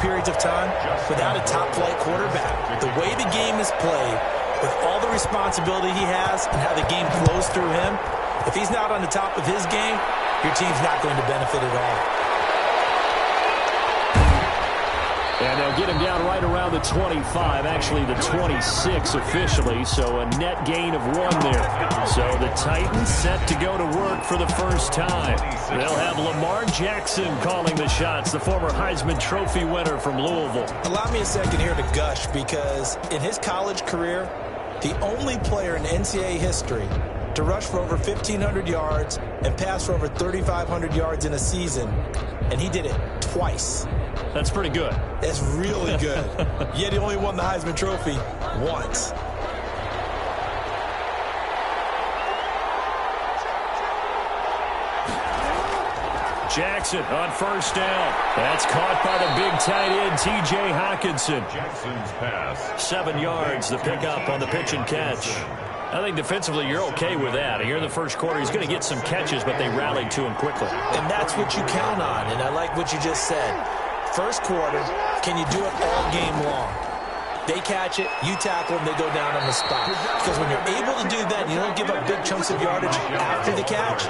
periods of time without a top-flight quarterback. The way the game is played, with all the responsibility he has and how the game flows through him, if he's not on the top of his game, your team's not going to benefit at all. And they'll get him down right around the 25, actually the 26 officially, so a net gain of 1 there. So the Titans set to go to work for the first time. They'll have Lamar Jackson calling the shots, the former Heisman Trophy winner from Louisville. Allow me a second here to gush, because in his college career, the only player in NCAA history to rush for over 1,500 yards and pass for over 3,500 yards in a season, and he did it twice. That's pretty good. That's really good. Yet he only won the Heisman Trophy once. Jackson on first down. That's caught by the big tight end, T.J. Hockenson. Jackson's pass. 7 yards, the pickup on the pitch and catch. I think defensively you're okay with that. Here in the first quarter, he's going to get some catches, but they rallied to him quickly. And that's what you count on, and I like what you just said. First quarter, can you do it all game long? They catch it, you tackle them, they go down on the spot. Because when you're able to do that, you don't give up big chunks of yardage after the catch.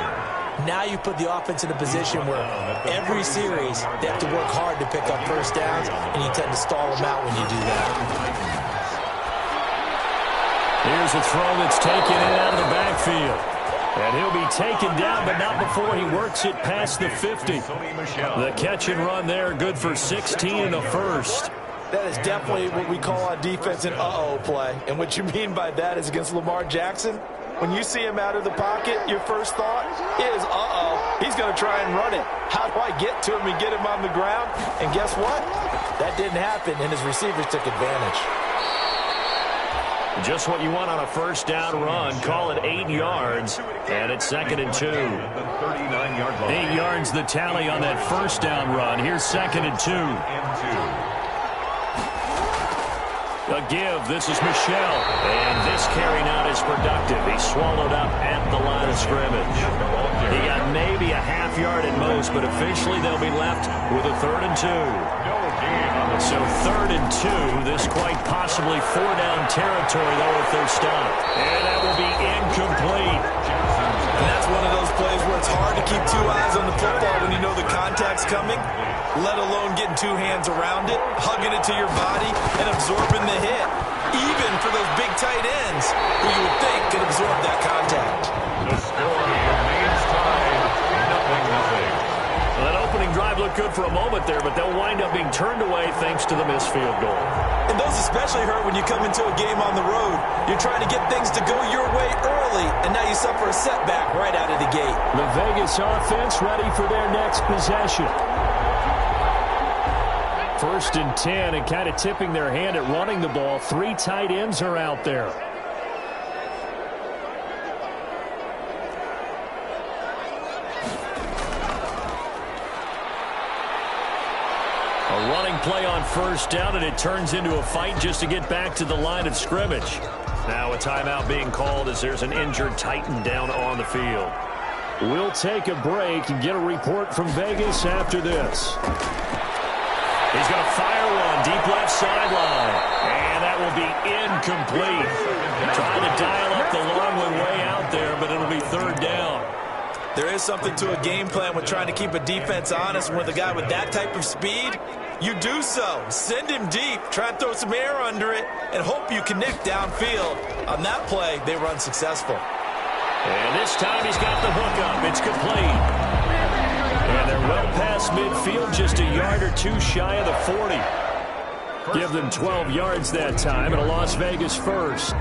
Now you put the offense in a position where every series they have to work hard to pick up first downs, and you tend to stall them out when you do that. Here's a throw that's taken in out of the backfield. And he'll be taken down, but not before he works it past the 50. The catch and run there, good for 16 in the first. That is definitely what we call on defense an uh-oh play. And what you mean by that is against Lamar Jackson, when you see him out of the pocket, your first thought is, uh-oh, he's going to try and run it. How do I get to him and get him on the ground? And guess what? That didn't happen, and his receivers took advantage. Just what you want on a first down run. Call it 8 yards, and it's 2nd and 2. 8 yards the tally on that first down run. Here's 2nd and 2. A give. This is Michel, and this carry not as productive. He's swallowed up at the line of scrimmage. He got maybe a half yard at most, but officially they'll be left with a 3rd and 2. So 3rd and 2, this quite possibly 4-down territory, though, if they're stopped. And that will be incomplete. And that's one of those plays where it's hard to keep 2 eyes on the football when you know the contact's coming, let alone getting 2 hands around it, hugging it to your body, and absorbing the hit, even for those big tight ends who you would think could absorb that contact. The score remains tied, 0-0. Well, that opening drive looked good for a moment there, but they'll wind up being turned away thanks to the missed field goal. And those especially hurt when you come into a game on the road. You're trying to get things to go your way early, and now you suffer a setback right out of the gate. The Vegas offense ready for their next possession. 1st and 10, and kind of tipping their hand at running the ball. 3 tight ends are out there. A running play on first down, and it turns into a fight just to get back to the line of scrimmage. Now a timeout being called as there's an injured Titan down on the field. We'll take a break and get a report from Vegas after this. He's going to fire one deep left sideline, and that will be incomplete. Trying to dial up the long one way out there, but it'll be 3rd down. There is something to a game plan with trying to keep a defense honest. With a guy with that type of speed, you do so. Send him deep, try and throw some air under it, and hope you connect downfield. On that play, they were unsuccessful. And this time he's got the hook up. It's complete. And they're well past midfield, just a yard or 2 shy of the 40. Give them 12 yards that time, and a Las Vegas first.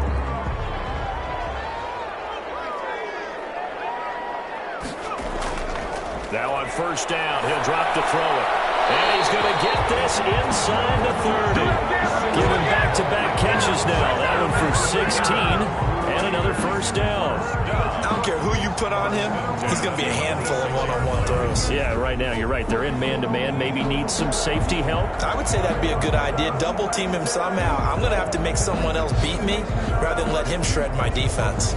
Now on first down, he'll drop to throw it. And he's going to get this inside the 30. Giving back-to-back catches now. That one for 16 and another first down. I don't care who you put on him. He's going to be a handful in one-on-one throws. Yeah, right now, you're right. They're in man-to-man. Maybe needs some safety help. I would say that'd be a good idea. Double-team him somehow. I'm going to have to make someone else beat me rather than let him shred my defense.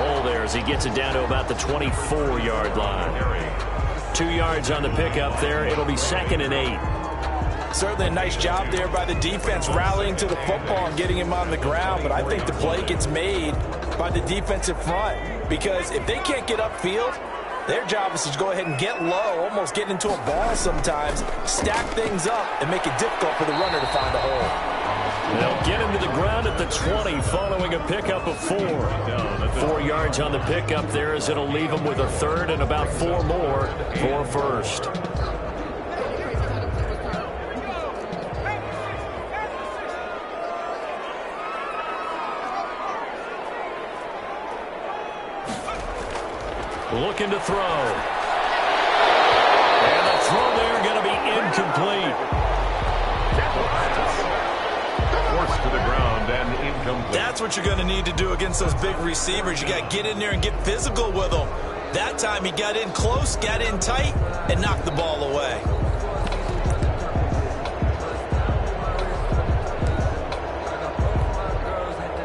hole there as he gets it down to about the 24-yard line. 2 yards on the pickup there. It'll be 2nd and 8. Certainly a nice job there by the defense rallying to the football and getting him on the ground, but I think the play gets made by the defensive front because if they can't get upfield, their job is to go ahead and get low, almost get into a ball sometimes, stack things up, and make it difficult for the runner to find a hole. They'll get him to the ground at the 20 following a pickup of 4. 4 yards on the pickup there as it'll leave him with a 3rd and about 4 more for first. Looking to throw. And the throw there going to be incomplete. Forced to the ground and incomplete. That's what you're going to need to do against those big receivers. You got to get in there and get physical with them. That time he got in close, got in tight, and knocked the ball away.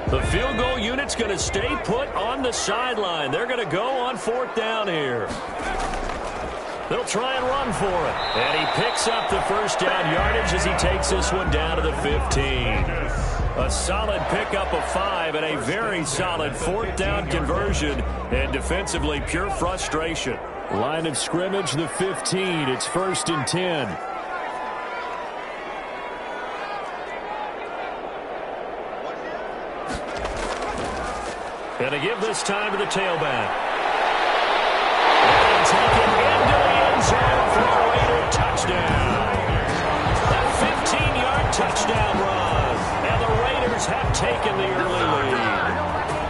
The field goal unit's going to stay put on the sideline. They're going to go on 4th down here. They'll try and run for it. And he picks up the first down yardage as he takes this one down to the 15. A solid pickup of 5 and a very solid 4th down conversion. And defensively, pure frustration. Line of scrimmage, the 15. It's 1st and 10. And to give this time to the tailback. And take it into the end zone for a Raider touchdown. A 15-yard touchdown run. And the Raiders have taken the early lead.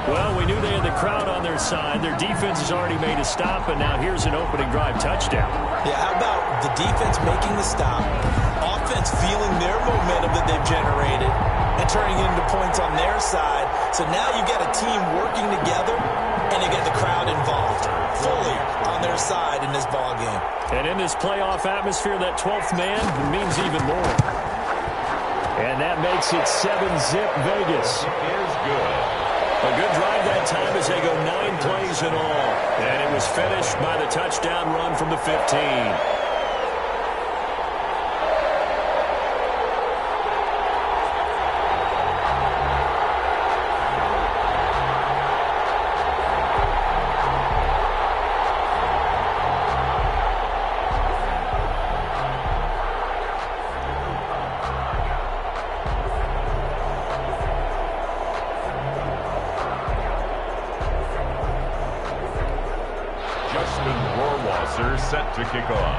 Well, we knew they had the crowd on their side. Their defense has already made a stop, and now here's an opening drive touchdown. Yeah, how about the defense making the stop, offense feeling their momentum that they've generated, and turning it into points on their side. So now you've got a team working together, and you get the crowd involved fully on their side in this ball game. And in this playoff atmosphere, that 12th man means even more. And that makes it 7-zip Vegas. Is good. A good drive that time as they go 9 plays in all. And it was finished by the touchdown run from the 15. Set to kick off.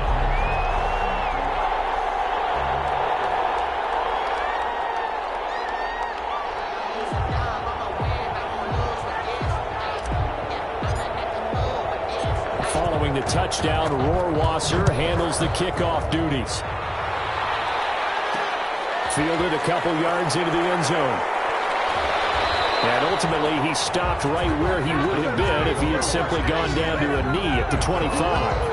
Following the touchdown, Rohrwasser handles the kickoff duties. Fielded a couple yards into the end zone. And ultimately, he stopped right where he would have been if he had simply gone down to a knee at the 25.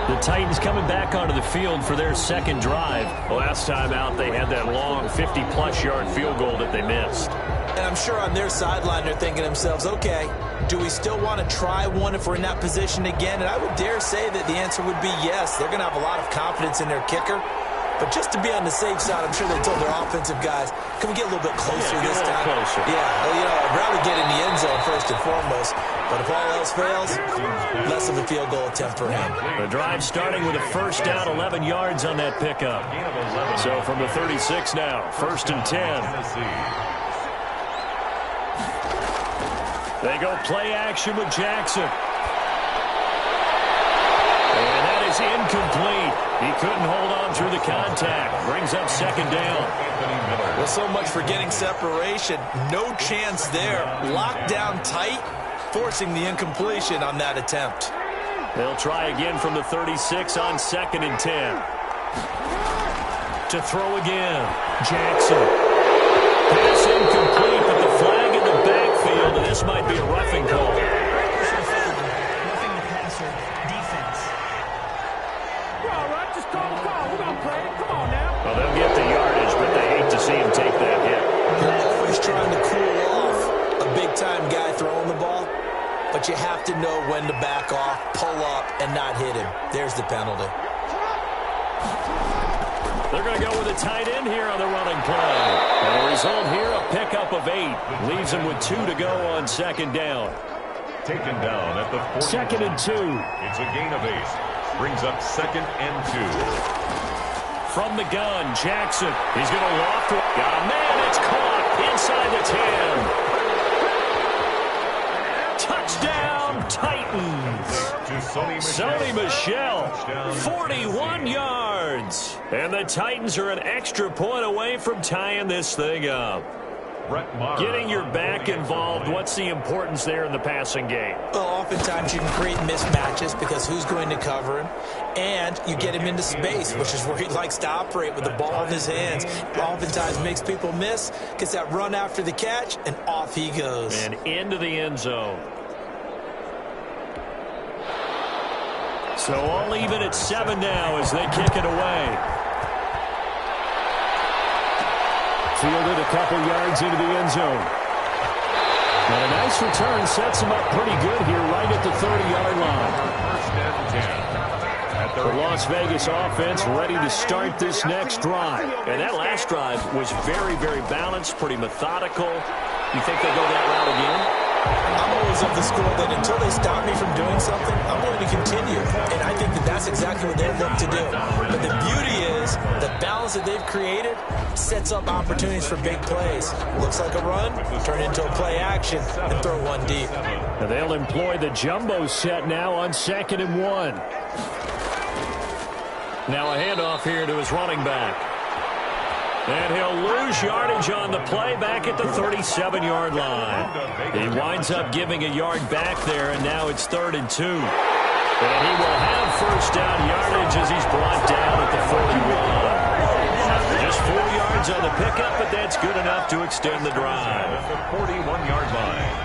The Titans coming back onto the field for their second drive. Last time out, they had that long 50-plus yard field goal that they missed. And I'm sure on their sideline, they're thinking to themselves, okay, do we still want to try one if we're in that position again? And I would dare say that the answer would be yes. They're going to have a lot of confidence in their kicker. But just to be on the safe side, I'm sure they told their offensive guys, can we get a little bit closer this time? Closer. Yeah, well, I'd rather get in the end zone first and foremost. But if all else fails, less of a field goal attempt for him. The drive starting with a first down, 11 yards on that pickup. So from the 36 now, 1st and 10. They go play action with Jackson. And that is incomplete. He couldn't hold on through the contact. Brings up 2nd down. Well, so much for getting separation. No chance there. Locked down tight, forcing the incompletion on that attempt. They'll try again from the 36 on 2nd and 10. To throw again. Jackson. Pass incomplete, but the flag in the backfield, and this might be a roughing call. Well, they'll get the yardage, but they hate to see him take that hit. They're always trying to cool off a big big-time guy throwing the ball, but you have to know when to back off, pull up, and not hit him. There's the penalty. They're going to go with a tight end here on the running play. And the result here, a pickup of 8. Leaves them with 2 to go on second down. Taken down at the 40. Second and 2. It's a gain of 8. Brings up second and 2. From the gun, Jackson. He's going to loft it. Got a man. It's caught inside the 10. Touchdown, Titans. Sony Michel, 41 yards. And the Titans are an extra point away from tying this thing up. Getting your back involved, what's the importance there in the passing game? Well, oftentimes you can create mismatches because who's going to cover him, and you get him into space, which is where he likes to operate with the ball in his hands. Oftentimes makes people miss, gets that run after the catch, and off he goes. And into the end zone. So all even at 7 now as they kick it away. Fielded a couple yards into the end zone. And a nice return sets him up pretty good here right at the 30-yard line. The Las Vegas offense ready to start this next drive. And that last drive was very, very balanced, pretty methodical. You think they go that route again? I'm always of the school that until they stop me from doing something, I'm going to continue. And I think that that's exactly what they look to do. But the beauty is the balance that they've created sets up opportunities for big plays. Looks like a run, turn into a play action, and throw one deep. And they'll employ the jumbo set now on 2nd and 1. Now a handoff here to his running back. And he'll lose yardage on the play back at the 37-yard line. He winds up giving a yard back there, and now it's 3rd and 2. And he will have first down yardage as he's brought down at the 41. Just 4 yards on the pickup, but that's good enough to extend the drive. At the 41-yard line.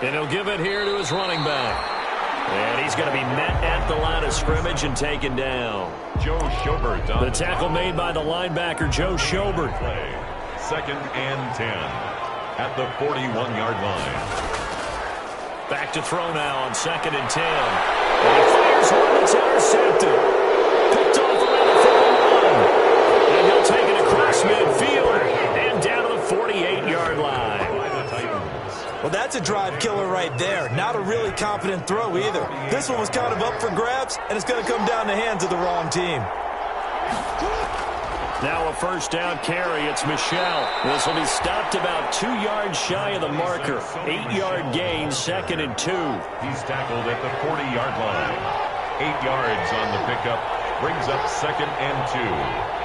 And he'll give it here to his running back. And he's going to be met at the line of scrimmage and taken down. Joe Schobert. The tackle made by the linebacker, Joe Schobert. 2nd and 10 at the 41-yard line. Back to throw now on 2nd and 10. And he fires one that's intercepted. Picked off around the 41. And he'll take it across midfield and down to the 48-yard line. Well, that's a drive killer right there. Not a really confident throw either. This one was kind of up for grabs, and it's going to come down the hands of the wrong team. Now a first down carry. It's Michel. This will be stopped about 2 yards shy of the marker. 8-yard gain, 2nd and 2. He's tackled at the 40-yard line. 8 yards on the pickup. Brings up 2nd and 2.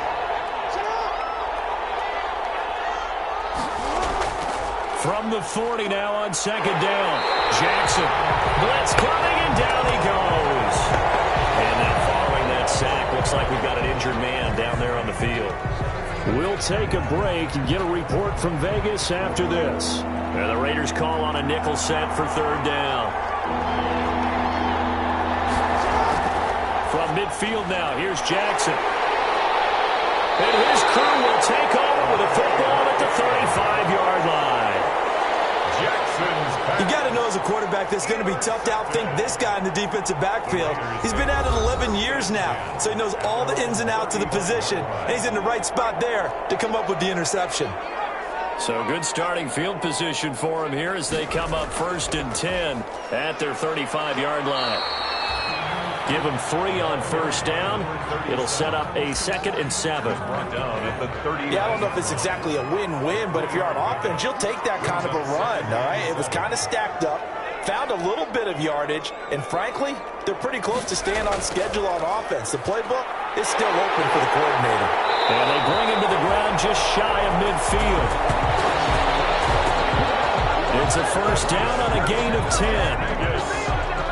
From the 40 now on 2nd down. Jackson. Blitz coming, and down he goes. And now following that sack, looks like we've got an injured man down there on the field. We'll take a break and get a report from Vegas after this. And the Raiders call on a nickel set for 3rd down. From midfield now, here's Jackson. And his crew will take over with a football at the 35-yard line. You got to know as a quarterback that's going to be tough to outthink this guy in the defensive backfield. He's been at it 11 years now, so he knows all the ins and outs of the position, and he's in the right spot there to come up with the interception. So good starting field position for him here as they come up 1st and 10 at their 35-yard line. Give them 3 on first down. It'll set up a 2nd and 7. Yeah, I don't know if it's exactly a win-win, but if you're on offense, you'll take that kind of a run, all right? It was kind of stacked up, found a little bit of yardage, and frankly, they're pretty close to staying on schedule on offense. The playbook is still open for the coordinator. And they bring him to the ground just shy of midfield. It's a first down on a gain of 10.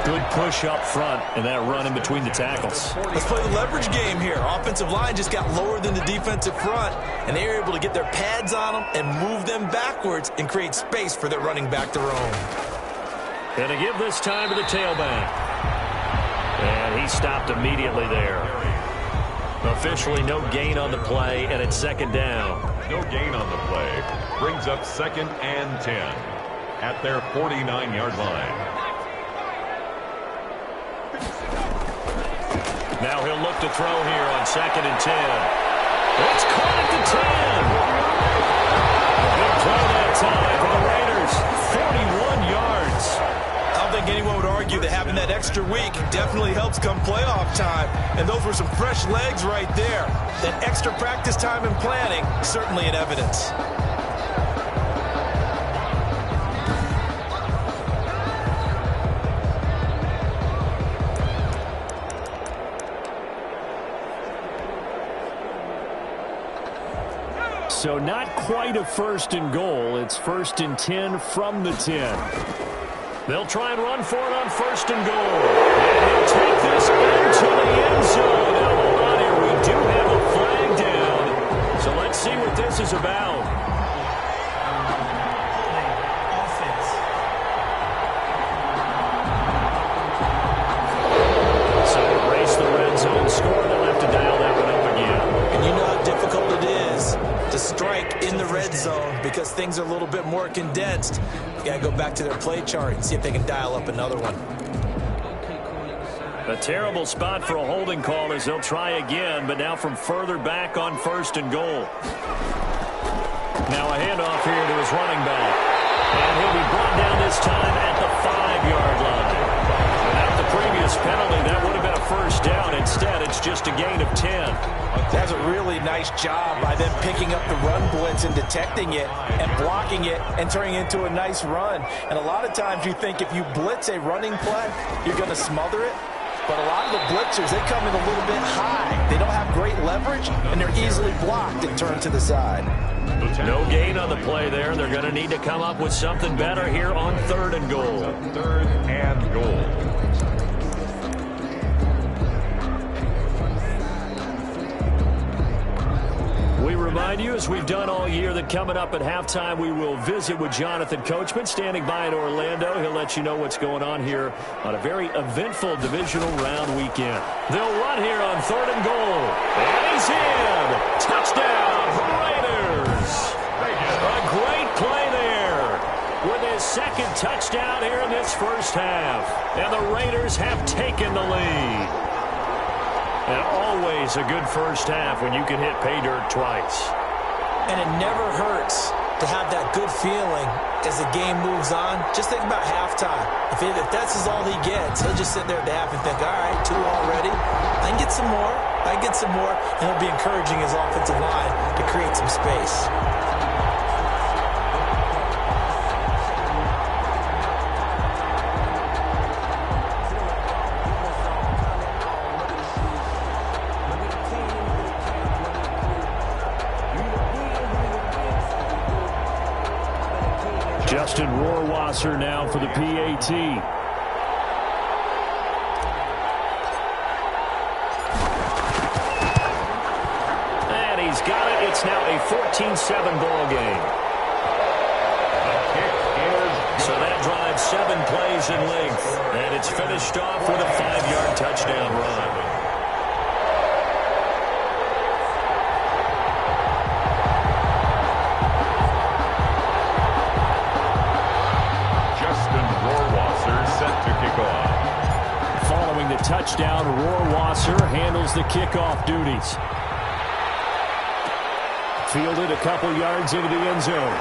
Good push up front and that run in between the tackles. Let's play the leverage game here. Offensive line just got lower than the defensive front, and they were able to get their pads on them and move them backwards and create space for their running back to roam. And to give this time to the tailback. And he stopped immediately there. Officially no gain on the play, and it's second down. No gain on the play. Brings up 2nd and 10 at their 49-yard line. Now he'll look to throw here on 2nd and 10. It's caught at the 10. Big play that time for the Raiders. 41 yards. I don't think anyone would argue that having that extra week definitely helps come playoff time. And those were some fresh legs right there. That extra practice time and planning, certainly in evidence. So not quite a 1st and goal. It's 1st and 10 from the 10. They'll try and run for it on 1st and goal. And he'll take this into the end zone. Now, hold on here. We do have a flag down. So let's see what this is about. So erase the red zone score. They'll have to dial that one up again. And you know how difficult it is to strike in the red zone because things are a little bit more condensed. You got to go back to their play chart and see if they can dial up another one. A terrible spot for a holding call as they'll try again, but now from further back on 1st and goal. Now a handoff here to his running back. And he'll be brought down this time at the 5-yard line. Without the previous penalty, that would have been a 1st down. Instead, it's just a gain of 10. That's a really nice job by them picking up the run blitz and detecting it and blocking it and turning it into a nice run. And a lot of times you think if you blitz a running play, you're going to smother it. But a lot of the blitzers, they come in a little bit high. They don't have great leverage, and they're easily blocked and turned to the side. No gain on the play there. They're going to need to come up with something better here on 3rd and goal. 3rd and goal. We remind you, as we've done all year, that coming up at halftime, we will visit with Jonathan Coachman, standing by in Orlando. He'll let you know what's going on here on a very eventful divisional round weekend. They'll run here on 3rd and goal. And he's in. Touchdown, Raiders. A great play there with his 2nd touchdown here in this 1st half. And the Raiders have taken the lead. And always a good 1st half when you can hit pay dirt twice. And it never hurts to have that good feeling as the game moves on. Just think about halftime. If that's all he gets, he'll just sit there at the half and think, all right, 2 already. I can get some more. I can get some more. And he'll be encouraging his offensive line to create some space. Justin Rohrwasser now for the PAT. And he's got it. It's now a 14-7 ball game. So that drives 7 plays in length. And it's finished off with a 5-yard touchdown run. Following the touchdown, Rohrwasser handles the kickoff duties. Fielded a couple yards into the end zone.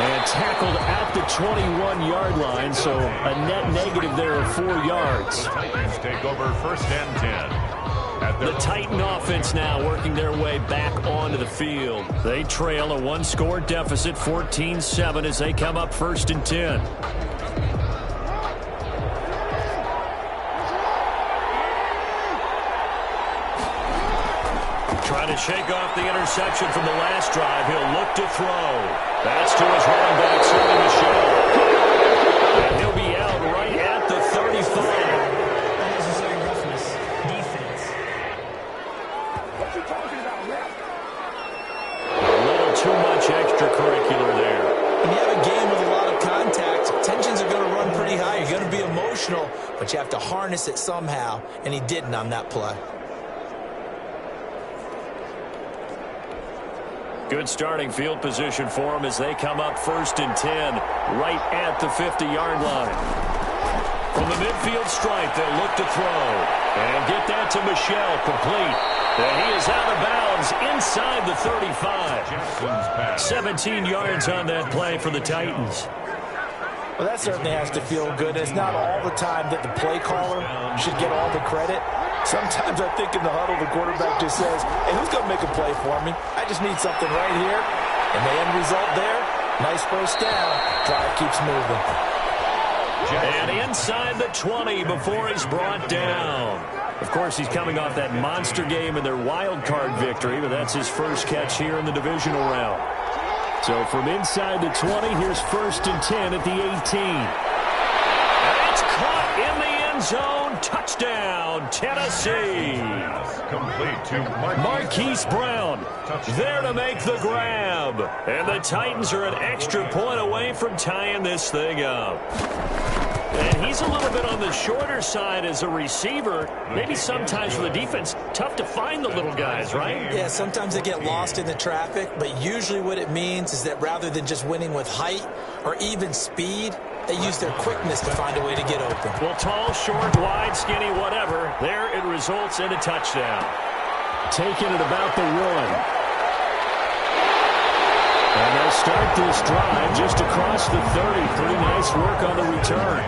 And tackled at the 21-yard line, so a net negative there of 4 yards. The Titans take over 1st and 10. The Titan offense now working their way back onto the field. They trail a 1-score deficit, 14-7, as they come up 1st and 10. Trying to shake off the interception from the last drive. He'll look to throw. That's to his running back, Sonny Michel. And he'll be out right at the 35. Unnecessary roughness. Defense. What you talking about, ref? A little too much extracurricular there. When you have a game with a lot of contact, tensions are going to run pretty high. You're going to be emotional, but you have to harness it somehow, and he didn't on that play. Good starting field position for them as they come up 1st and 10 right at the 50-yard line. From the midfield stripe, they'll look to throw. And get that to Michel, complete. And he is out of bounds inside the 35. 17 yards on that play for the Titans. Well, that certainly has to feel good. It's not all the time that the play caller should get all the credit. Sometimes I think in the huddle, the quarterback just says, hey, who's going to make a play for me? I just need something right here. And the end result there, nice first down. Drive keeps moving. And inside the 20 before he's brought down. Of course, he's coming off that monster game in their wild card victory, but that's his first catch here in the divisional round. So from inside the 20, here's 1st and 10 at the 18. And it's caught in the end zone. Touchdown, Tennessee. Complete to Marquise Brown there to make the grab. And the Titans are an extra point away from tying this thing up. And he's a little bit on the shorter side as a receiver. Maybe sometimes for the defense, tough to find the little guys, right? Yeah, sometimes they get lost in the traffic, but usually what it means is that rather than just winning with height or even speed, they use their quickness to find a way to get open. Well, tall, short, wide, skinny, whatever, there it results in a touchdown. Taking it about the 1. And they'll start this drive just across the 30. Pretty nice work on the return.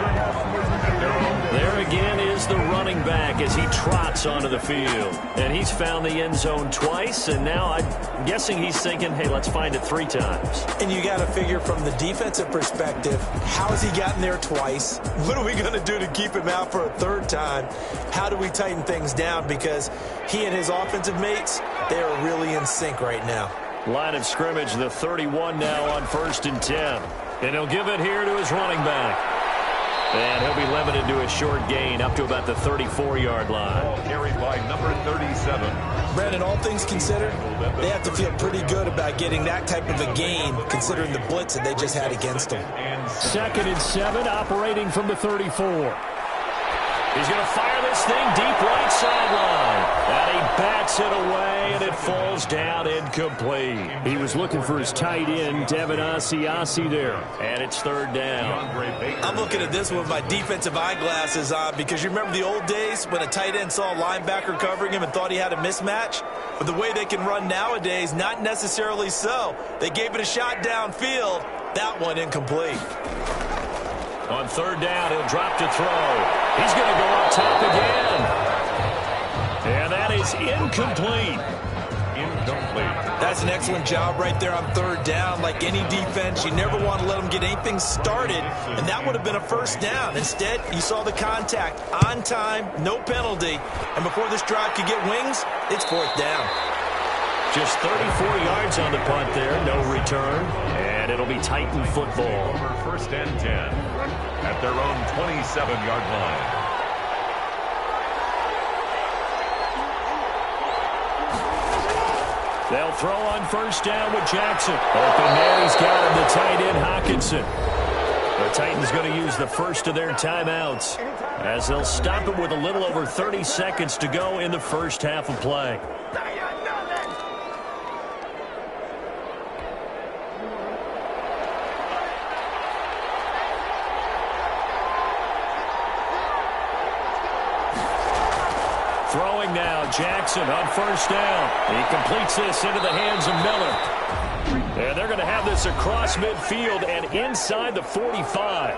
There again is the running back as he trots onto the field. And he's found the end zone twice, and now I'm guessing he's thinking, hey, let's find it 3 times. And you got to figure from the defensive perspective, how has he gotten there twice? What are we going to do to keep him out for a 3rd time? How do we tighten things down? Because he and his offensive mates, they are really in sync right now. Line of scrimmage, the 31 now on 1st and 10. And he'll give it here to his running back. And he'll be limited to a short gain up to about the 34-yard line. Ball carried by number 37. Brandon, all things considered, they have to feel pretty good about getting that type of a gain considering the blitz that they just had against them. 2nd and 7, operating from the 34. He's going to fire this thing deep right sideline. And he bats it away, and it falls down incomplete. He was looking for his tight end, Devin Asiasi there. And it's 3rd down. I'm looking at this with my defensive eyeglasses on because you remember the old days when a tight end saw a linebacker covering him and thought he had a mismatch? But the way they can run nowadays, not necessarily so. They gave it a shot downfield. That one incomplete. On 3rd down, he'll drop to throw. He's going to go up top again. And that is incomplete. That's an excellent job right there on 3rd down. Like any defense, you never want to let them get anything started, and that would have been a 1st down. Instead, you saw the contact on time, no penalty, and before this drive could get wings, it's 4th down. Just 34 yards on the punt there, no return, and it'll be Titan football. 1st and 10 at their own 27-yard line. They'll throw on 1st down with Jackson. Open man, he's got him, the tight end, Hawkinson. The Titans going to use the first of their timeouts as they'll stop it with a little over 30 seconds to go in the 1st half of play. Throwing now, Jackson on 1st down. He completes this into the hands of Miller. And they're going to have this across midfield and inside the 45.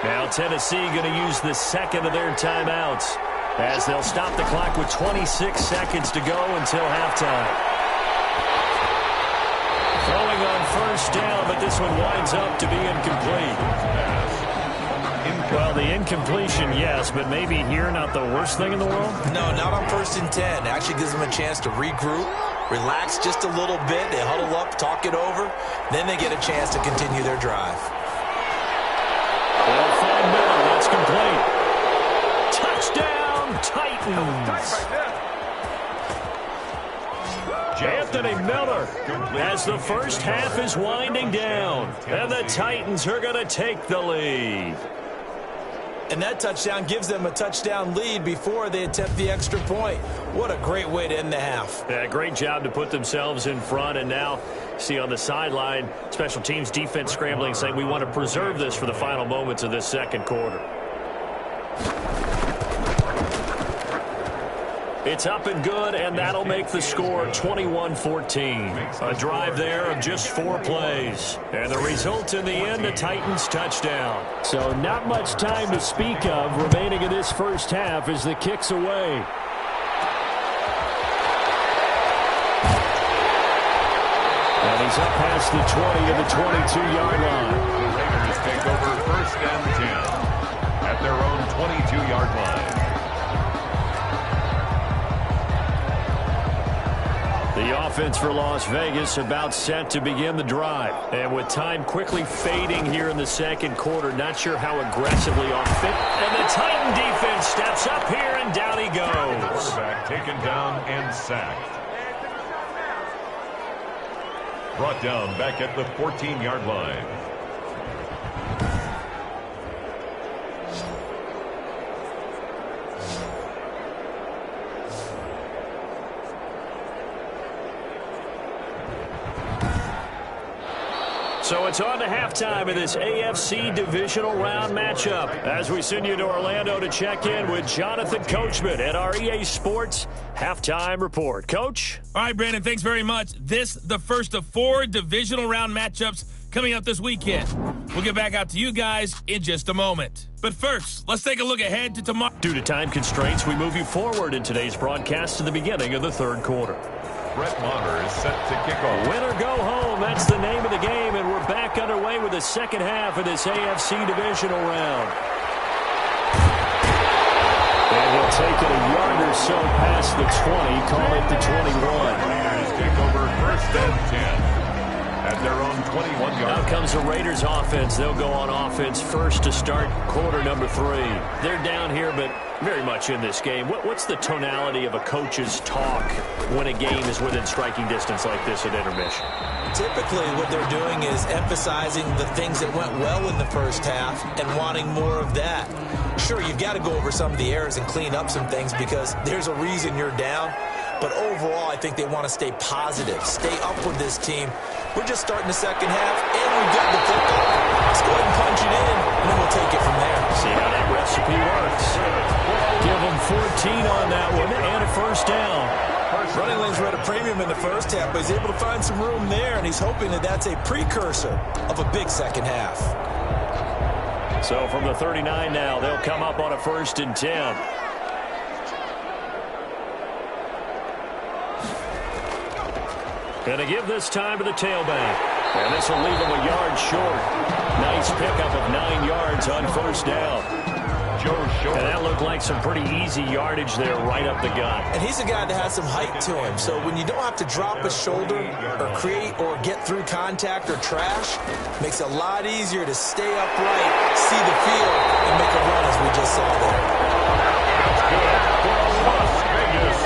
Now Tennessee going to use the 2nd of their timeouts as they'll stop the clock with 26 seconds to go until halftime. Throwing on 1st down, but this one winds up to be incomplete. Well, the incompletion, yes, but maybe here not the worst thing in the world? No, not on 1st and 10. It actually gives them a chance to regroup, relax just a little bit. They huddle up, talk it over. Then they get a chance to continue their drive. They'll find Miller. That's complete. Touchdown, Titans. Anthony Miller as the 1st half is winding down. And the Titans are going to take the lead. And that touchdown gives them a touchdown lead before they attempt the extra point. What a great way to end the half. Yeah, great job to put themselves in front. And now, see on the sideline, special teams defense scrambling, saying we want to preserve this for the final moments of this second quarter. It's up and good, and that'll make the score 21-14. A drive there of just 4 plays. And the result in the end, a Titans touchdown. So not much time to speak of remaining in this first half as the kick's away. And he's up past the 20 to the 22-yard line. The Raiders take over first and 10 at their own 22-yard line. The offense for Las Vegas about set to begin the drive. And with time quickly fading here in the second quarter, not sure how aggressively off fit. And the Titan defense steps up here, and down he goes. Quarterback taken down and sacked. Brought down back at the 14-yard line. So it's on to halftime of this AFC divisional round matchup as we send you to Orlando to check in with Jonathan Coachman at our EA Sports Halftime Report. Coach? All right, Brandon, thanks very much. This, the first of 4 divisional round matchups coming up this weekend. We'll get back out to you guys in just a moment. But first, let's take a look ahead to tomorrow. Due to time constraints, we move you forward in today's broadcast to the beginning of the third quarter. Brett Maher is set to kick off. Win or go home, that's the name of the game, and we're back underway with the second half of this AFC divisional round. And he'll take it a yard or so past the 20, call it the 21. Raiders take over first and 10 at their own 21-yard line. Now comes the Raiders offense. They'll go on offense first to start quarter number 3. They're down here, but very much in this game. What's the tonality of a coach's talk when a game is within striking distance like this at intermission? Typically, what they're doing is emphasizing the things that went well in the first half and wanting more of that. Sure, you've got to go over some of the errors and clean up some things because there's a reason you're down. But overall, I think they want to stay positive, stay up with this team. We're just starting the second half, and we've got the football. Let's go ahead and punch it in, and then we'll take it from there. See how that recipe works. Give them 14 on that one, and a first down. Running lanes were at a premium in the first half, but he's able to find some room there, and he's hoping that that's a precursor of a big second half. So from the 39 now, they'll come up on a first and 10. Going to give this time to the tailback. And this will leave him a yard short. Nice pickup of 9 yards on first down. And that looked like some pretty easy yardage there right up the gut. And he's a guy that has some height to him. So when you don't have to drop a shoulder or create or get through contact or trash, makes it a lot easier to stay upright, see the field, and make a run as we just saw there. That's good for Las Vegas.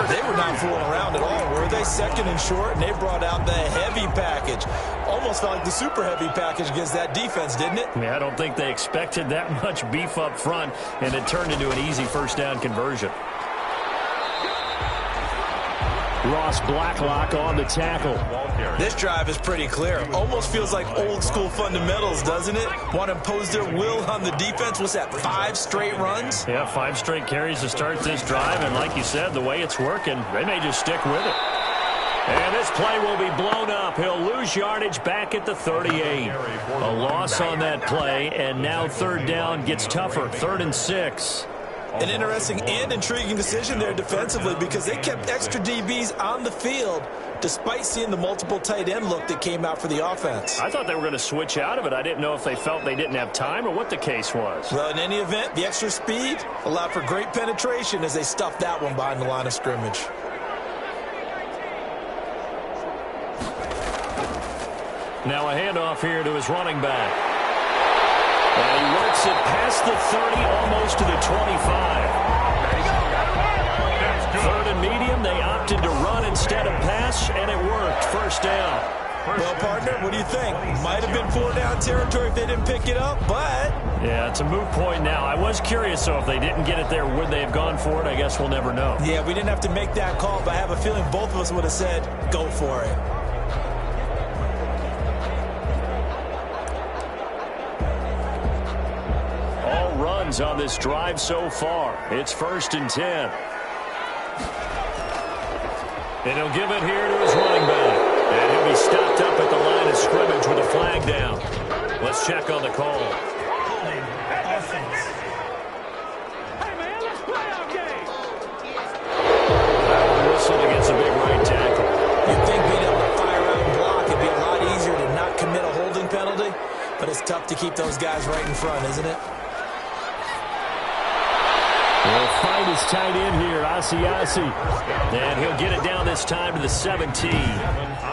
They were not fooling around at all, were they? Second and short, and they brought out the heavy package. Almost felt like the super heavy package against that defense, didn't it? Yeah, I don't think they expected that much beef up front, and it turned into an easy first down conversion. Ross Blacklock on the tackle. This drive is pretty clear. Almost feels like old school fundamentals, doesn't it? Want to impose their will on the defense. What's that, 5 straight runs? Yeah, 5 straight carries to start this drive, and like you said, the way it's working, they may just stick with it. And this play will be blown up. He'll lose yardage back at the 38. A loss on that play, and now third down gets tougher. 3rd and 6. An interesting and intriguing decision there defensively because they kept extra DBs on the field despite seeing the multiple tight end look that came out for the offense. I thought they were going to switch out of it. I didn't know if they felt they didn't have time or what the case was. Well, in any event, the extra speed allowed for great penetration as they stuffed that one behind the line of scrimmage. Now a handoff here to his running back. And he works it past the 30, almost to the 25. 3rd and medium, they opted to run instead of pass, and it worked. First down. Well, partner, what do you think? Might have been 4-down territory if they didn't pick it up, but... Yeah, it's a moot point now. I was curious, so if they didn't get it there, would they have gone for it? I guess we'll never know. Yeah, we didn't have to make that call, but I have a feeling both of us would have said, go for it. All runs on this drive so far. It's 1st and 10. And he'll give it here to his running back. And he'll be stopped up at the line of scrimmage with a flag down. Let's check on the call. Holding. Offense. Hey, man, let's play our game. Whistle against a big right tackle. You'd think being able to fire out and block would be a lot easier to not commit a holding penalty, but it's tough to keep those guys right in front, isn't it? The fight is tight in here. Asiasi. And he'll get it down this time to the 17.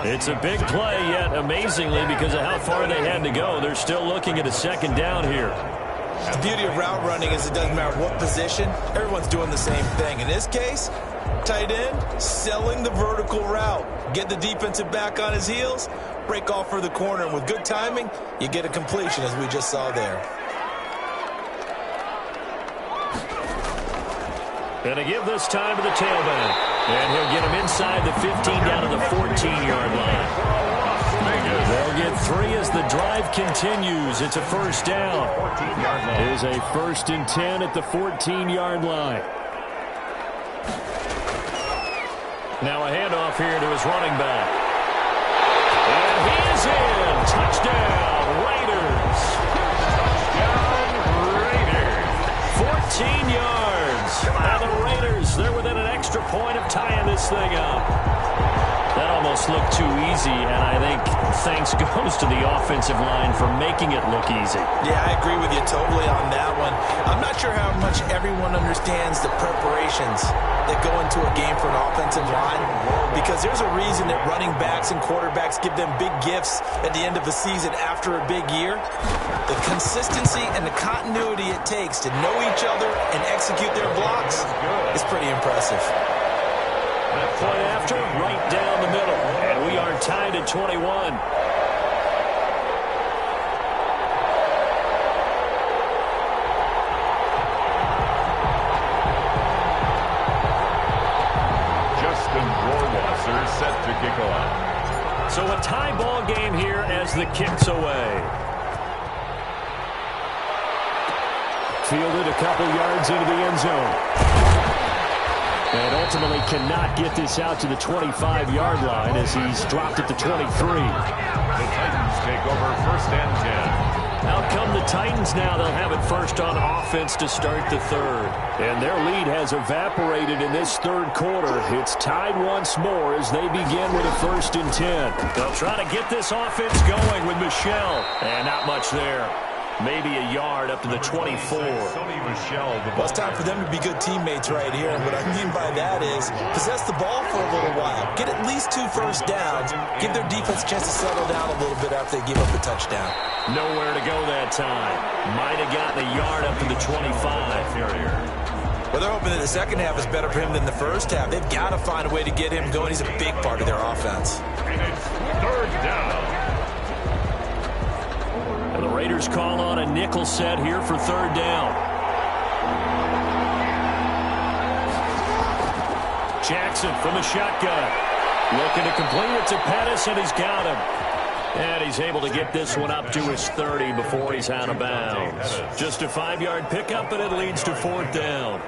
It's a big play, yet amazingly, because of how far they had to go, they're still looking at a 2nd down here. The beauty of route running is it doesn't matter what position. Everyone's doing the same thing. In this case, tight end, selling the vertical route. Get the defensive back on his heels, break off for the corner, and with good timing, you get a completion, as we just saw there. And to give this time to the tailback. And he'll get him inside the 15 down to the 14-yard line. They'll get 3 as the drive continues. It's a 1st down. It is a 1st and 10 at the 14-yard line. Now a handoff here to his running back. And he is in. Touchdown, Raiders. Touchdown, Raiders. 14 yards. And the Raiders, they're within an extra point of tying this thing up. That almost looked too easy, and I think thanks goes to the offensive line for making it look easy. Yeah, I agree with you totally on that one. I'm not sure how much everyone understands the preparations that go into a game for an offensive line, because there's a reason that running backs and quarterbacks give them big gifts at the end of the season after a big year. The consistency and the continuity it takes to know each other and execute their blocks is pretty impressive. Point after, right down the middle. And we are tied at 21. Justin Rohrwasser set to kick off. So a tie ball game here as the kick's away. Fielded a couple yards into the end zone. And ultimately cannot get this out to the 25-yard line as he's dropped at the 23. The Titans take over 1st and 10. Out come the Titans now. They'll have it first on offense to start the 3rd. And their lead has evaporated in this 3rd quarter. It's tied once more as they begin with a 1st and 10. They'll try to get this offense going with Michel. And not much there. Maybe a yard up to the 24. Well, it's time for them to be good teammates right here. And what I mean by that is possess the ball for a little while. Get at least 2 first downs. Give their defense a chance to settle down a little bit after they give up a touchdown. Nowhere to go that time. Might have gotten a yard up to the 25. Well, they're hoping that the second half is better for him than the first half. They've got to find a way to get him going. He's a big part of their offense. And it's 3rd down. And the Raiders call on a nickel set here for 3rd down. Jackson from the shotgun. Looking to complete it to Pettis, and he's got him. And he's able to get this one up to his 30 before he's out of bounds. Just a 5-yard pickup, and it leads to 4th down.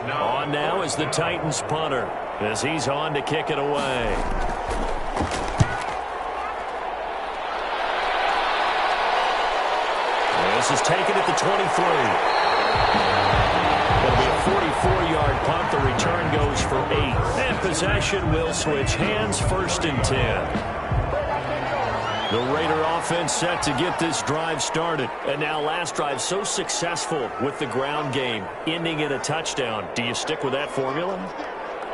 On now is the Titans punter as he's on to kick it away. This is taken at the 23. It'll be a 44-yard punt. The return goes for 8. And possession will switch hands, 1st and 10. The Raider offense set to get this drive started. And now last drive so successful with the ground game, ending in a touchdown. Do you stick with that formula?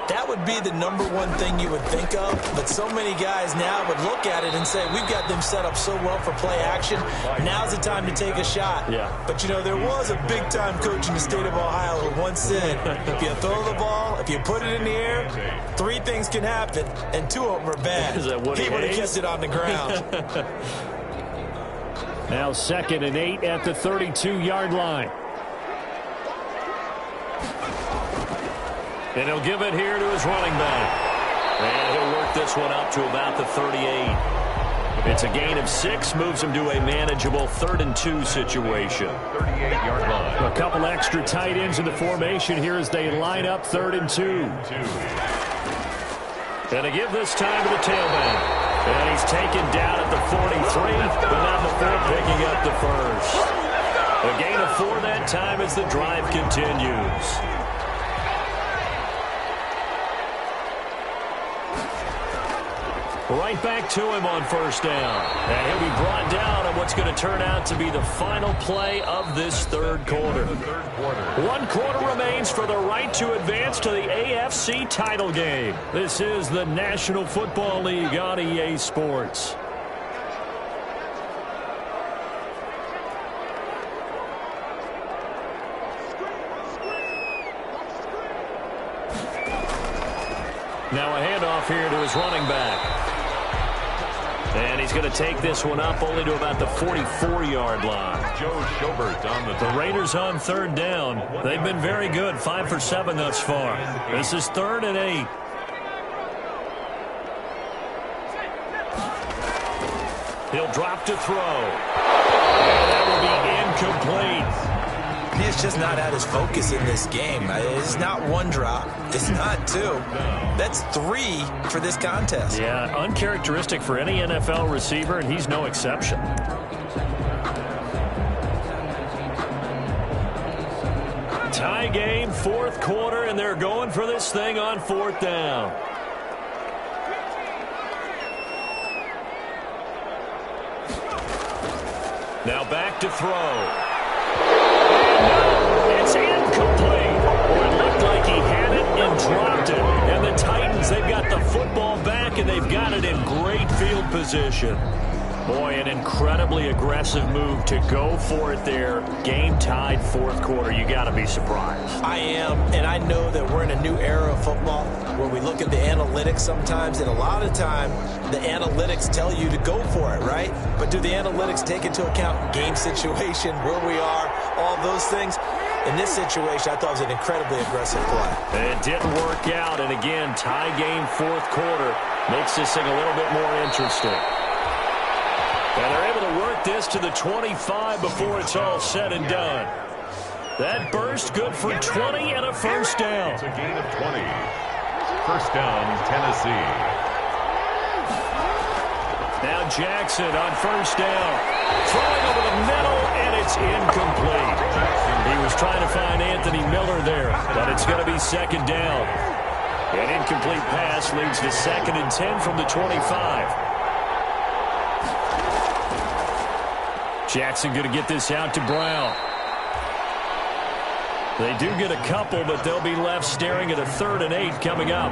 That would be the number one thing you would think of, but so many guys now would look at it and say, we've got them set up so well for play action. Now's the time to take a shot. Yeah. But, you know, there was a big-time coach in the state of Ohio who once said, if you throw the ball, if you put it in the air, 3 things can happen, and 2 of them are bad. Is that what he would have kept it on the ground. Now 2nd and 8 at the 32-yard line. And he'll give it here to his running back. And he'll work this one up to about the 38. It's a gain of 6, moves him to a manageable 3rd and 2 situation. 38-yard line. A couple extra tight ends in the formation here as they line up 3rd and 2. And to give this time to the tailback. And he's taken down at the 43, but not before picking up the first. A gain of 4 that time as the drive continues. Right back to him on 1st down. And he'll be brought down on what's going to turn out to be the final play of this 3rd quarter. 1 quarter remains for the right to advance to the AFC title game. This is the National Football League on EA Sports. Now a handoff here to his running back. And he's going to take this one up only to about the 44-yard line. Joe Schobert on the Raiders on 3rd down. They've been very good, 5 for 7 thus far. This is 3rd and 8. He'll drop to throw. And that will be incomplete. He's just not at his focus in this game. It's not 1 drop. It's not 2. That's 3 for this contest. Yeah, uncharacteristic for any NFL receiver, and he's no exception. Tie game, 4th quarter, and they're going for this thing on 4th down. Now back to throw. It's incomplete. Or it looked like he had it and dropped it. And the Titans, they've got the football back, and they've got it in great field position. Boy, an incredibly aggressive move to go for it there. Game tied 4th quarter. You got to be surprised. I am, and I know that we're in a new era of football where we look at the analytics sometimes, and a lot of time the analytics tell you to go for it, right? But do the analytics take into account game situation, where we are, all those things? In this situation, I thought it was an incredibly aggressive play. It didn't work out, and again, tie game 4th quarter makes this thing a little bit more interesting. And they're able to work this to the 25 before it's all said and done. That burst good for 20 and a 1st down. It's a gain of 20. 1st down, Tennessee. Now Jackson on 1st down. Throwing over the middle, and it's incomplete. He was trying to find Anthony Miller there, but it's going to be 2nd down. An incomplete pass leads to 2nd and 10 from the 25. Jackson going to get this out to Brown. They do get a couple, but they'll be left staring at a 3rd and 8 coming up.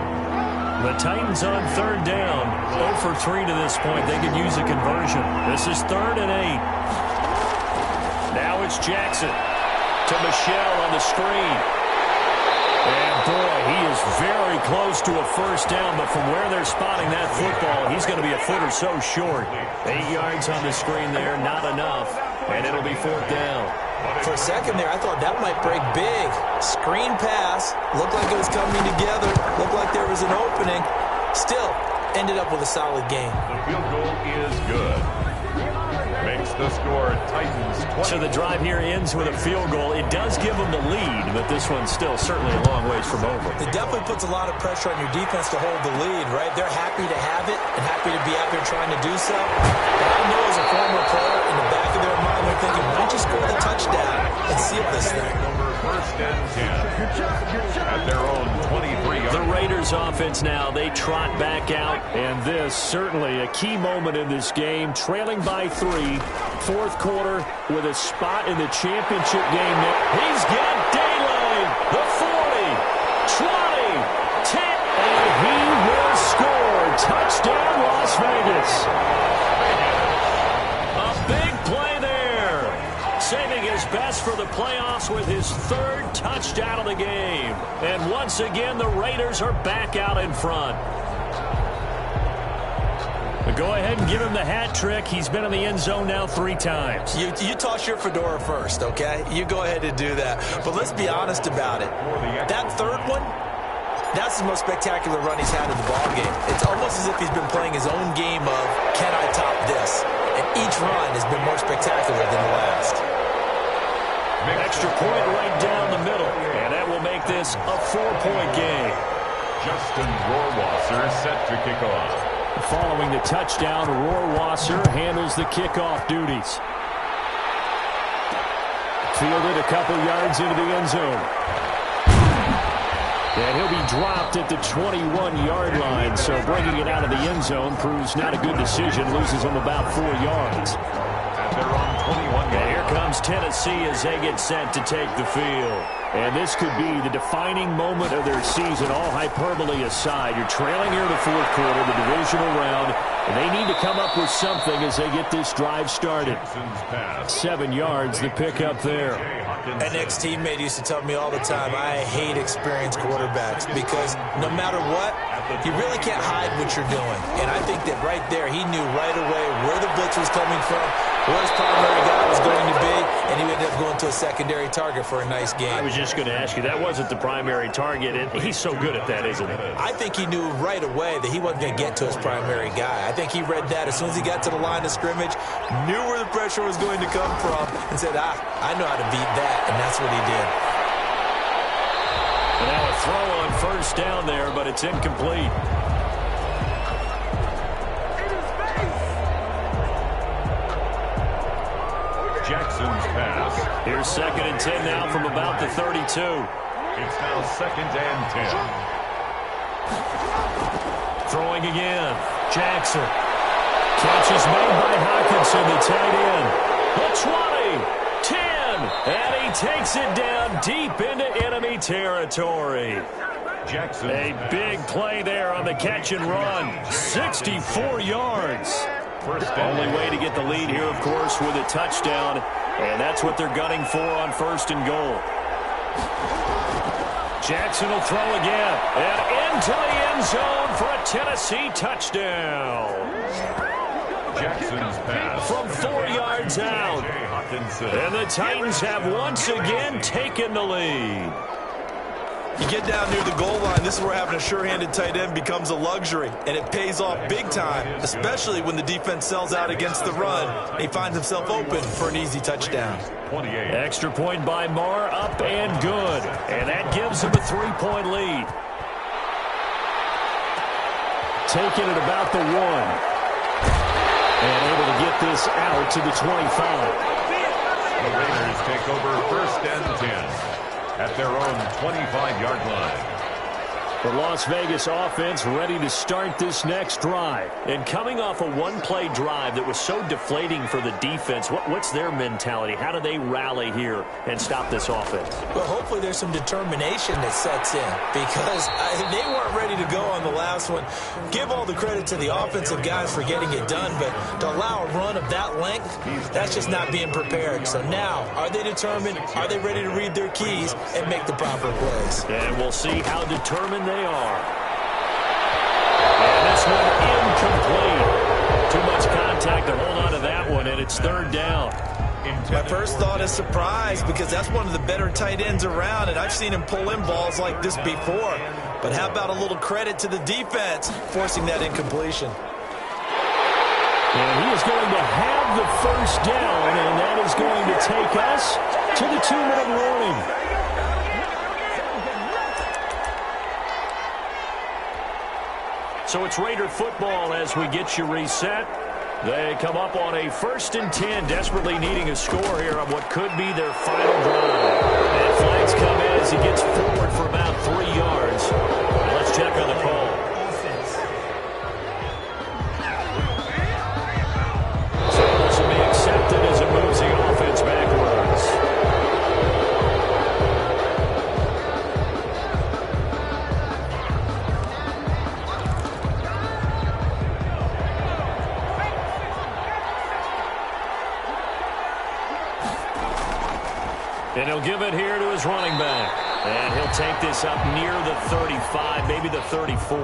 The Titans on 3rd down. 0 for 3 to this point. They could use a conversion. This is 3rd and 8. Now it's Jackson to Michelle on the screen. And boy, he is very close to a 1st down, but from where they're spotting that football, he's going to be a foot or so short. 8 yards on the screen there, not enough, and it'll be 4th down. For a second there, I thought that might break big. Screen pass, looked like it was coming together, looked like there was an opening. Still, ended up with a solid game. The field goal is good. Makes the score Titans 20. So the drive here ends with a field goal. It does give them the lead, but this one's still certainly a long ways from over. It definitely puts a lot of pressure on your defense to hold the lead, right? They're happy to have it and happy to be out there trying to do so. But I know as a former player, in the back of their mind, they're thinking, why don't you score the touchdown and seal this thing? Number 1st and 10. At their own 23-yard. The Raiders offense now, they trot back out, and this certainly a key moment in this game, trailing by 3, 4th quarter with a spot in the championship game. He's got daylight, the 40, 20, 10, for the playoffs with his third touchdown of the game. And once again, the Raiders are back out in front. But go ahead and give him the hat trick. He's been in the end zone now 3 times. You toss your fedora first, okay? You go ahead and do that. But let's be honest about it. That third one, that's the most spectacular run he's had in the ballgame. It's almost as if he's been playing his own game of, can I top this? And each run has been more spectacular than the last. Extra point right down the middle. And that will make this a 4-point game. Justin Rohrwasser set to kick off. Following the touchdown, Rohrwasser handles the kickoff duties. Fielded a couple yards into the end zone. And he'll be dropped at the 21-yard line, so bringing it out of the end zone proves not a good decision. Loses him about 4 yards. At their own 21. And here comes Tennessee as they get set to take the field. And this could be the defining moment of their season, all hyperbole aside. You're trailing here in the fourth quarter, the divisional round, and they need to come up with something as they get this drive started. 7 yards, the pickup there. An ex-teammate used to tell me all the time, I hate experienced quarterbacks because no matter what, you really can't hide what you're doing. And I think that right there, he knew right away where the blitz was coming from, where his primary guy was going to be, and he ended up going to a secondary target for a nice game. I was just going to ask you, that wasn't the primary target, and he's so good at that, isn't he? I think he knew right away that he wasn't going to get to his primary guy. I think he read that as soon as he got to the line of scrimmage, knew where the pressure was going to come from, and said, I know how to beat that, and that's what he did. And now a throw on first down there, but it's incomplete. Jackson's pass. Here's 2nd and 10 now from about the 32. It's now 2nd and 10. Throwing again. Jackson. Catch is made by Hawkinson, the tight end. The 20, 10, and he takes it down deep into enemy territory. Jackson. A big play there on the catch and run. 64 yards. Only way to get the lead here, of course, with a touchdown, and that's what they're gunning for on 1st and goal. Jackson will throw again, and into the end zone for a Tennessee touchdown. Jackson's pass. From 4 yards out. And the Titans have once again taken the lead. You get down near the goal line, this is where having a sure-handed tight end becomes a luxury, and it pays off big time, especially when the defense sells out against the run, and he finds himself open for an easy touchdown. 28. Extra point by Marr, up and good, and that gives him a 3-point lead. Taking it about the 1, and able to get this out to the 25. The Raiders take over 1st and 10. At their own 25-yard line. The Las Vegas offense ready to start this next drive. And coming off a one-play drive that was so deflating for the defense, what's their mentality? How do they rally here and stop this offense? Well, hopefully there's some determination that sets in because they weren't ready to go on the last one. Give all the credit to the offensive guys for getting it done, but to allow a run of that length, that's just not being prepared. So now, are they determined? Are they ready to read their keys and make the proper plays? And we'll see how determined they are. And this one incomplete. Too much contact to hold on to that one, and it's 3rd down. My first thought is surprise because that's one of the better tight ends around, and I've seen him pull in balls like this before. But how about a little credit to the defense forcing that incompletion? And he is going to have the first down, and that is going to take us to the 2-minute warning. So it's Raider football as we get you reset. They come up on a 1st and 10, desperately needing a score here on what could be their final drive. And flags come in as he gets forward for about 3 yards. Let's check on the call. So this will be accepted as it moves the offense backwards. And he'll give it here to his running back. And he'll take this up near the 35, maybe the 34.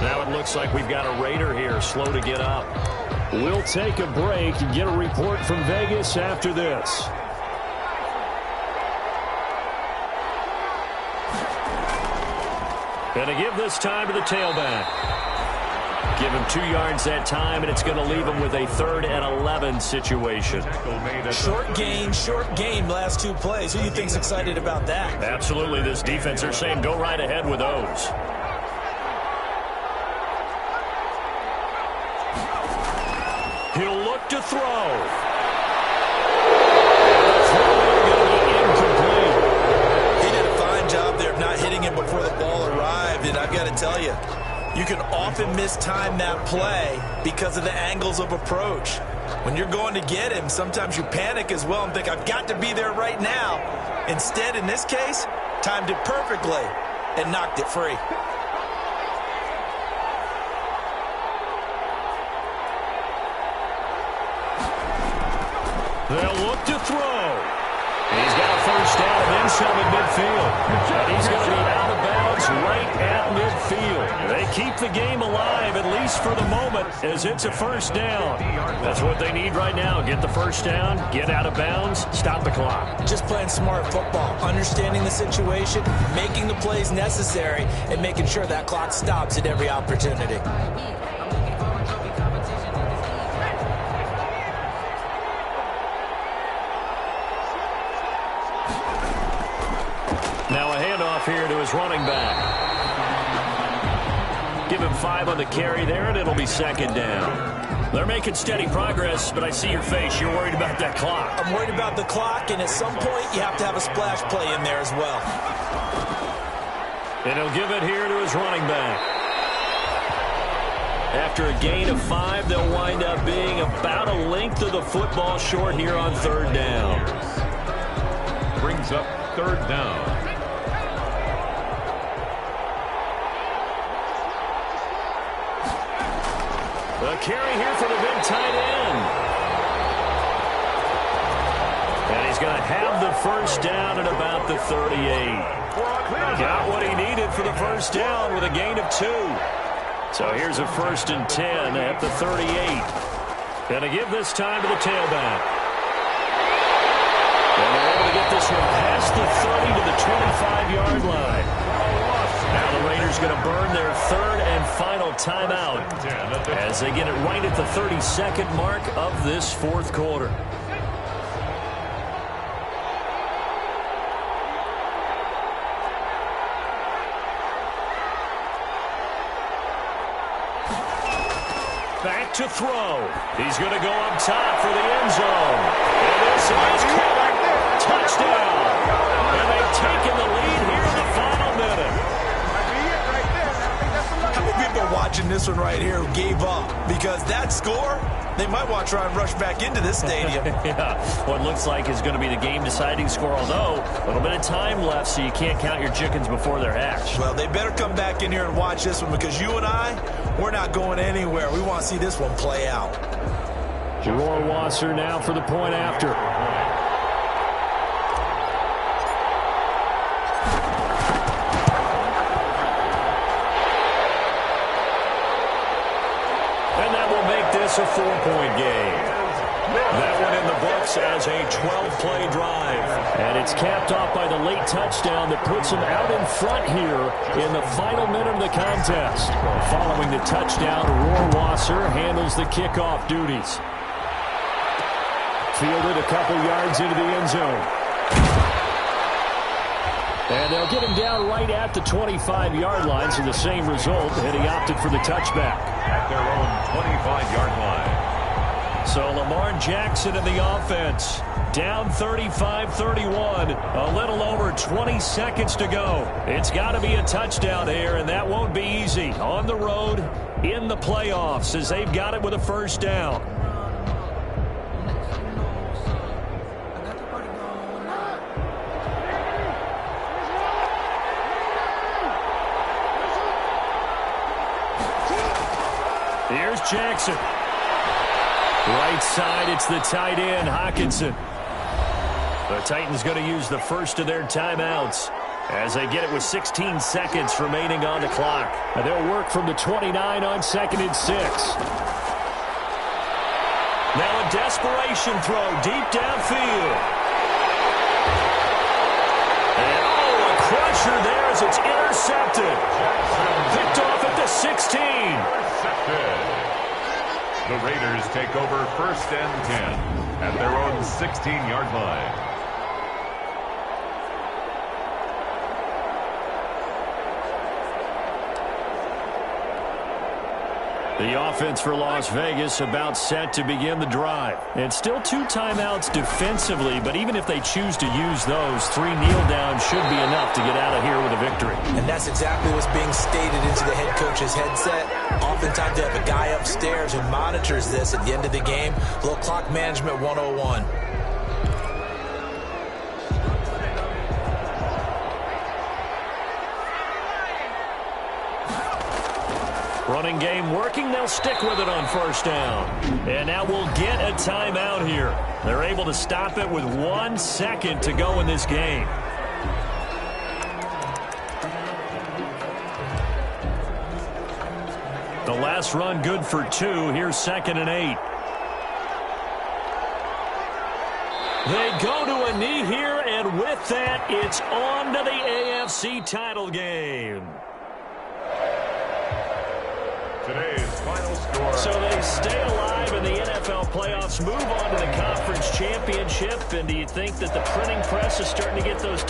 Now it looks like we've got a Raider here, slow to get up. We'll take a break and get a report from Vegas after this. And to give this time to the tailback. Give him 2 yards that time, and it's going to leave him with a 3rd and 11 situation. Short game, last 2 plays. Who do you think's excited about that? Absolutely, this defense, they're saying go right ahead with those. He'll look to throw. Incomplete. He did a fine job there of not hitting him before the ball arrived, and I've got to tell you, you can often mistime that play because of the angles of approach. When you're going to get him, sometimes you panic as well and think, I've got to be there right now. Instead, in this case, timed it perfectly and knocked it free. They'll look to throw. He's got a first down and then some at midfield. And he's going to be out of bounds right at midfield. They keep the game alive, at least for the moment, as it's a first down. That's what they need right now. Get the first down, get out of bounds, stop the clock. Just playing smart football, understanding the situation, making the plays necessary, and making sure that clock stops at every opportunity. Now a handoff here to his running back. Give him 5 on the carry there, and it'll be 2nd down. They're making steady progress, but I see your face. You're worried about that clock. I'm worried about the clock, and at some point, you have to have a splash play in there as well. And he'll give it here to his running back. After a gain of 5, they'll wind up being about a length of the football short here on 3rd down. Brings up 3rd down. A carry here for the big tight end. And he's going to have the first down at about the 38. Got what he needed for the first down with a gain of 2. So here's a 1st and 10 at the 38. Going to give this time to the tailback. And they're able to get this one past the 30 to the 25-yard line. Now the Raiders going to burn their 3rd and final timeout as they get it right at the 32nd mark of this 4th quarter. Back to throw. He's going to go up top for the end zone. And this is caught. Touchdown. And they've taken the lead here in the final minute. How many people are watching this one right here who gave up? Because that score, they might want to try and rush back into this stadium. Yeah, what looks like is going to be the game-deciding score, although a little bit of time left, so you can't count your chickens before they're hatched. Well, they better come back in here and watch this one because you and I, we're not going anywhere. We want to see this one play out. Rohrwasser now for the point after. A 4-point game. That one in the books as a 12-play drive. And it's capped off by the late touchdown that puts him out in front here in the final minute of the contest. Following the touchdown, Rohrwasser handles the kickoff duties. Fielded a couple yards into the end zone. And they'll get him down right at the 25-yard line, so the same result, and he opted for the touchback. At their own 25-yard line. So Lamar Jackson in the offense, down 35-31, a little over 20 seconds to go. It's got to be a touchdown here, and that won't be easy. On the road, in the playoffs, as they've got it with a first down. Here's Jackson. Right side, it's the tight end, Hockenson. The Titans going to use the first of their timeouts as they get it with 16 seconds remaining on the clock. And they'll work from the 29 on 2nd and 6. Now a desperation throw deep downfield. And a crusher there as it's intercepted. Picked off at the 16. Intercepted. The Raiders take over 1st and 10 at their own 16-yard line. The offense for Las Vegas about set to begin the drive. And still 2 timeouts defensively, but even if they choose to use those, 3 kneel downs should be enough to get out of here with a victory. And that's exactly what's being stated into the head coach's headset. Oftentimes they have a guy upstairs who monitors this at the end of the game. A little clock management 101. Running game working. They'll stick with it on 1st down. And now we'll get a timeout here. They're able to stop it with 1 second to go in this game. The last run good for 2. Here's 2nd and 8. They go to a knee here, and with that, it's on to the AFC title game. Today's final score. So they stay alive in the NFL playoffs, move on to the conference championship, and do you think that the printing press is starting to get those